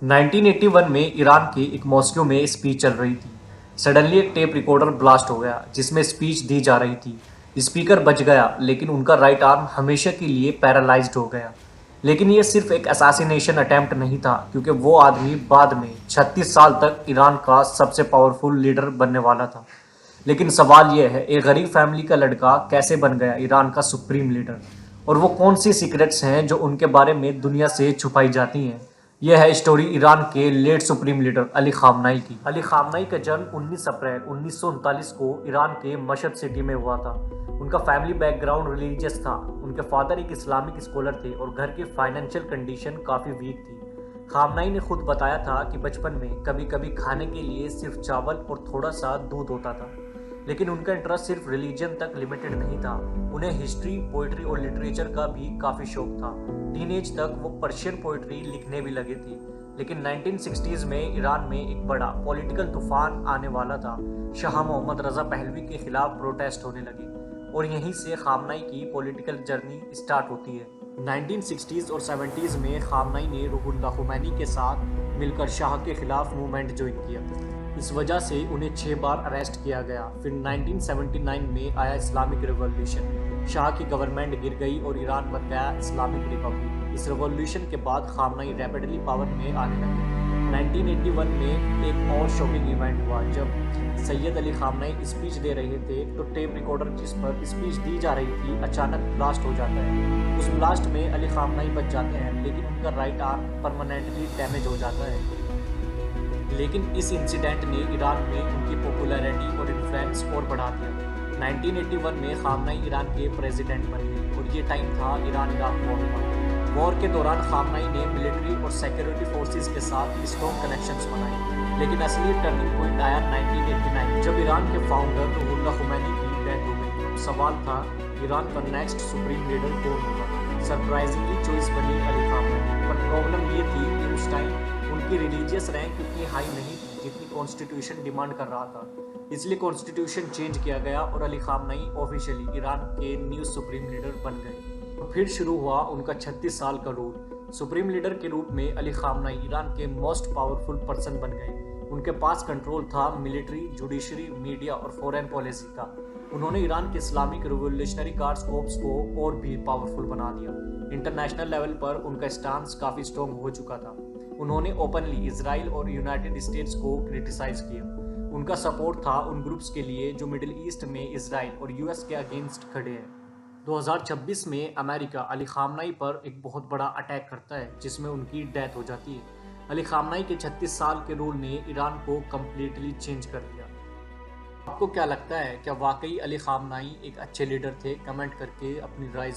1981 में ईरान के एक मॉस्को में स्पीच चल रही थी। सडनली एक टेप रिकॉर्डर ब्लास्ट हो गया जिसमें स्पीच दी जा रही थी। स्पीकर बच गया लेकिन उनका राइट आर्म हमेशा के लिए पैरालाइज्ड हो गया। लेकिन ये सिर्फ एक असैसिनेशन अटेम्प्ट नहीं था, क्योंकि वो आदमी बाद में 36 साल तक ईरान का सबसे पावरफुल लीडर बनने वाला था। लेकिन सवाल यह है, एक गरीब फैमिली का लड़का कैसे बन गया ईरान का सुप्रीम लीडर, और वो कौन सी सीक्रेट्स हैं जो उनके बारे में दुनिया से छुपाई जाती हैं। यह है स्टोरी ईरान के late supreme leader Ali Khamenei की। अली खामनाई का जन्म 19 अप्रैल 1939 को ईरान के मशहद सिटी में हुआ था। उनका फैमिली बैकग्राउंड रिलीजियस था। उनके फादर एक इस्लामिक स्कॉलर थे और घर की फाइनेंशियल कंडीशन काफ़ी वीक थी। खामनाई ने खुद बताया था कि बचपन में कभी कभी खाने के लिए सिर्फ चावल और थोड़ा सा दूध होता था। लेकिन उनका इंटरेस्ट सिर्फ रिलीजन तक लिमिटेड नहीं था। उन्हें हिस्ट्री, पोइट्री और लिटरेचर का भी काफ़ी शौक था। टीनेज तक वो पर्शियन पोइट्री लिखने भी लगे थे। लेकिन 1960s में ईरान में एक बड़ा पॉलिटिकल तूफान आने वाला था। शाह मोहम्मद रज़ा पहलवी के खिलाफ प्रोटेस्ट होने लगे और यहीं से खामनाई की पॉलिटिकल जर्नी स्टार्ट होती है। 1960s और 70s में खामनाई ने रुहुल्लाह खुमैनी के साथ मिलकर शाह के खिलाफ मूवमेंट ज्वाइन किया। इस वजह से उन्हें 6 बार अरेस्ट किया गया। फिर 1979 में आया इस्लामिक रिवॉल्यूशन। शाह की गवर्नमेंट गिर गई और ईरान बन गया इस्लामिक रिपब्लिक। इस रिवॉल्यूशन के बाद खामनाई रैपिडली पावर में आने लगे। 1981 में एक और शॉकिंग इवेंट हुआ जब सैयद अली खामनाई स्पीच दे रहे थे तो टेप रिकॉर्डर जिस पर स्पीच दी जा रही थी अचानक ब्लास्ट हो जाता है। उस ब्लास्ट में अली खामनाई बच जाते हैं, लेकिन उनका राइट आर्म परमानेंटली डैमेज हो जाता है। लेकिन इस इंसिडेंट ने ईरान में उनकी पॉपुलैरिटी और इन्फ्लुएंस और बढ़ा दिया। 1981 में खामनाई ईरान के प्रेसिडेंट बन गए और ये टाइम था ईरान इराक वॉर का। वॉर के दौरान खामनाई ने मिलिट्री और सिक्योरिटी फोर्सेस के साथ स्ट्रॉन्ग कनेक्शंस बनाए। लेकिन असली टर्निंग पॉइंट आया 1989 जब ईरान के फाउंडर रुहुल्लाह खुमैनी की डेथ हो गई। अब सवाल था, ईरान का नेक्स्ट सुप्रीम लीडर कौन होगा। सरप्राइजिंगली चॉइस बनी अली खामनाई, पर प्रॉब्लम ये थी कि उस टाइम उनकी रिलीजियस रैंक उतनी हाई नहीं थी जितनी कॉन्स्टिट्यूशन डिमांड कर रहा था। इसलिए कॉन्स्टिट्यूशन चेंज किया गया और अली खामनाई ऑफिशियली ईरान के न्यू सुप्रीम लीडर बन गए। तो फिर शुरू हुआ उनका 36 साल का रूल। सुप्रीम लीडर के रूप में अली खामनाई ईरान के मोस्ट पावरफुल पर्सन बन गए। उनके पास कंट्रोल था मिलिट्री, जुडिशरी, मीडिया और फॉरेन पॉलिसी का। उन्होंने ईरान के इस्लामिक रिवोल्यूशनरी गार्ड्स कोर्प्स को और भी पावरफुल बना दिया। इंटरनेशनल लेवल पर उनका स्टांस काफ़ी स्ट्रॉन्ग हो चुका था। उन्होंने ओपनली इजराइल और यूनाइटेड स्टेट्स को क्रिटिसाइज किया। उनका सपोर्ट था उन ग्रुप्स के लिए जो मिडिल ईस्ट में इजराइल और यूएस के अगेंस्ट खड़े हैं। 2026 में अमेरिका अली खामनाई पर एक बहुत बड़ा अटैक करता है जिसमें उनकी डेथ हो जाती है। अली खामनाई के 36 साल के रूल ने ईरान को कम्प्लीटली चेंज कर दिया। आपको क्या लगता है, क्या वाकई अली खामनाई एक अच्छे लीडर थे? कमेंट करके अपनी राय